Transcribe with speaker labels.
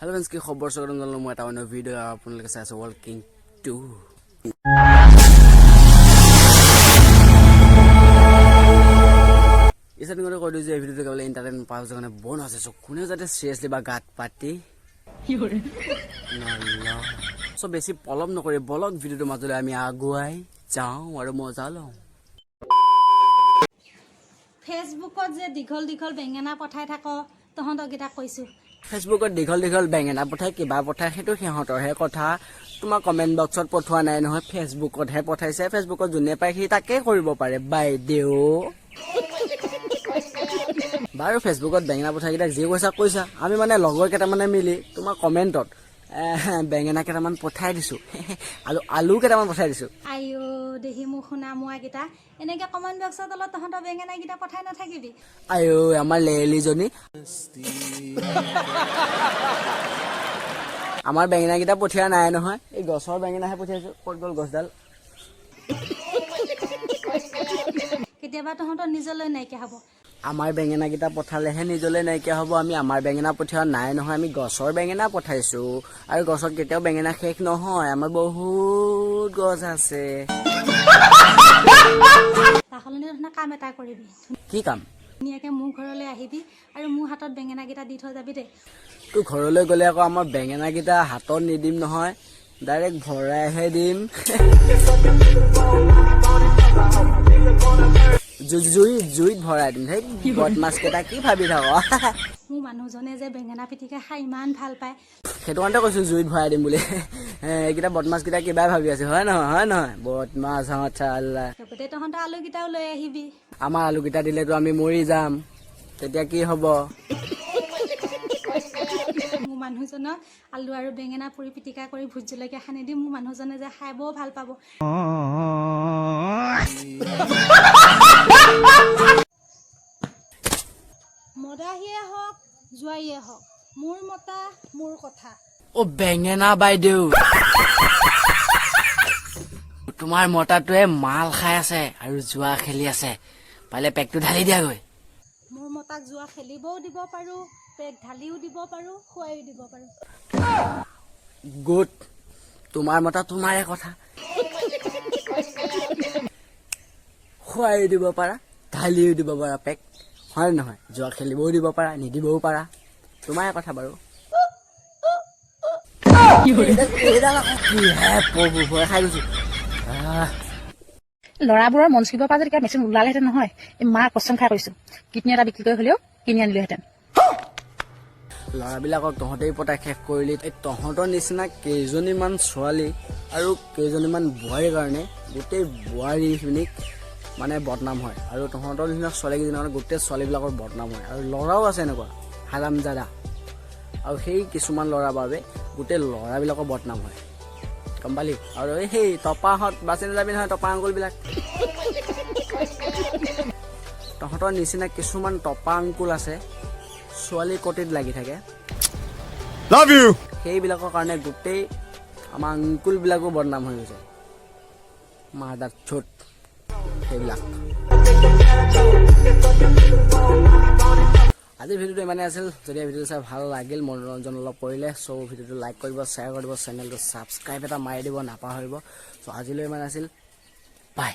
Speaker 1: Hello friends, কি খবৰ সকলোৰে জানো মই এটা অন্য ভিডিও আপোনালোকে চাই আছে ৱৰ্কিং 2 ইসান করে কই দিও যে ভিডিওতে কেবল এন্টারটেইনমেন্ট পাওয়ার জন্য বোনাস আছে কোনে যাতে সিরিয়াসলি বা গাত পাতি কি করে না সো বেশি পলম নকৰি ব্লগ ভিডিওৰ মাজলৈ আমি আগুৱাই যাওঁ আৰু মজা লওঁ
Speaker 2: ফেসবুকত যে দীঘল দীঘল বেঙেনা পঠাই থাকো তহঁতক গিটা কৈছো
Speaker 1: ফেসবুকত দীঘল দীঘল বেঙেনা পঠাই কিবা পঠাই হেতু সিহঁতৰহে কথা তোমাৰ কমেন্ট বক্সত পঠোৱা নাই নহয় ফেসবুকতহে পঠাইছে ফেসবুকত যোনে পাই সি তাকে কৰিব পাৰে বাইদেউ বাৰু ফেসবুকত বেঙেনা পঠাই কিটা যি কৈছা আমি মানে লগৰ কেইটামানে মিলি তোমাৰ কমেন্টত বেঙেনা কেইটামান পঠাই দিছো আৰু আলু কেইটামান পঠাই দিছো
Speaker 2: আইও দেহি মুখ শুনা মুৱা গিটা এনেকে কমেন্ট বক্সত তলত তহঁতৰ বেঙেনা গিটা পঠাই নাথাকিবি
Speaker 1: আইও আমাৰ লেলিজনী আমাৰ বেঙেনা গিটা পঠিয়া নাই নহয় এই গছৰ বেঙেনাহে পঠিয়াইছো ক'ত গ'ল গছডাল
Speaker 2: কেতিয়াবা তহঁতৰ নিজলৈ নাইকিয়া হ'ব
Speaker 1: আমাৰ বেঙেনা গিটা পঠালেহে নিজলৈ নাইকিয়া হ'ব আমি আমাৰ বেঙেনা পঠিয়া নাই নহয় আমি গছৰ বেঙেনা পঠাইছো আৰু গছত কেতিয়াও বেঙেনা শেষ নহয় আমাৰ বহুত গছ আছে
Speaker 2: তাহলে ধৰণে কাম এটা কৰিবি
Speaker 1: কি কাম
Speaker 2: ধুনীয়াকে মোৰ ঘৰলৈ আহিবি আৰু মোৰ হাতত বেঙেনা গিটা দি থৈ যাবি দে
Speaker 1: তোৰ ঘৰলৈ গ'লে আকৌ আমাৰ বেঙেনা গিটা হাতত নিদিম নহয় ডাইৰেক্ট ভৰাইহে দিম জুইত ভৰাই দিম সেই বদমাছ কেইটা কি ভাবি থাক
Speaker 2: মোৰ মানুহজনে যে বেঙেনা পিটিকা খাই ইমান ভাল পায়
Speaker 1: সেইটো কাৰণতে কৈছো জুইত ভৰাই দিম বুলি এইকেইটা বদমাছ কেইটা কিবা ভাবি আছে হয় নহয় বদমাছ আল্লাহ
Speaker 2: লগতে তহঁতৰ আলু গিটাও লৈ আহিবি
Speaker 1: আমাৰ আলু কেইটা দিলেতো আমি মৰি যাম তেতিয়া কি হ'ব
Speaker 2: মোৰ মানুহজনক আলু আৰু বেঙেনা পুৰি পিটিকা কৰি ভোট জলকীয়া সানি দি মোৰ মানুহজনে যে খাই বৰ ভাল পাব মদাহিয়ে হওক জোৱাইয়ে হওক মোৰ মতা মোৰ কথা
Speaker 1: অ বেঙেনা বাইদেউ তোমাৰ মতাটোৱে মাল খাই আছে আৰু জুৱা খেলি আছে পালে পেকটো ঢালি দিয়াগৈ
Speaker 2: মোৰ মতাক জুৱা খেলিবও দিব পাৰো পেক ঢালিও দিব পাৰো খুৱাইও দিব পাৰো
Speaker 1: গুড তোমাৰ মতা তোমাৰে কথা খুৱাইও দিব পাৰা ঢালিও দিব পাৰা পেক হয় নহয় জুৱা খেলিবও দিব পাৰা নিদিবও পাৰা তোমাৰে কথা বাৰু
Speaker 3: ল'ৰাবোৰৰ মন চিবৰ পৰা যদি মেচিন ওলালেহেঁতেন নহয় এই মাৰ কচম খাই কৈছো কিডনী এটা বিক্ৰী কৰি হ'লেও কিনি আনিলোহেঁতেন
Speaker 1: ল'ৰাবিলাকক তহঁতেই পতাই শেষ কৰিলি এই তহঁতৰ নিচিনা কেইজনীমান ছোৱালী আৰু কেইজনীমান বোৱাৰীৰ কাৰণে গোটেই বোৱাৰীখিনিক মানে বদনাম হয় আৰু তহঁতৰ নিচিনা ছোৱালীকেইজনীৰ গোটেই ছোৱালীবিলাকৰ বদনাম হয় আৰু ল'ৰাও আছে এনেকুৱা হাৰামজাদা আৰু সেই কিছুমান ল'ৰাৰ বাবে গোটেই ল'ৰাবিলাকৰ বদনাম হয় গম পালি আৰু সেই টপাহঁত বাচি নাযাবি নহয় টপা আংকুলবিলাক তহঁতৰ নিচিনা কিছুমান টপা আংকুল আছে ছোৱালী কটিত লাগি থাকে সেইবিলাকৰ কাৰণে গোটেই আমাৰ আংকুলবিলাকো বদনাম হৈ গৈছে মাদাৰ চোট সেইবিলাক আজিৰ ভিডিঅ'টো ইমানেই আছিল যদি ভিডিঅ'টো চাই ভাল লাগিল মনোৰঞ্জন অলপ কৰিলে চ' ভিডিঅ'টো লাইক কৰিব শ্বেয়াৰ কৰিব চেনেলটো ছাবস্ক্ৰাইব এটা মাৰি দিব নাপাহৰিব চ' আজিলৈ ইমান আছিল বাই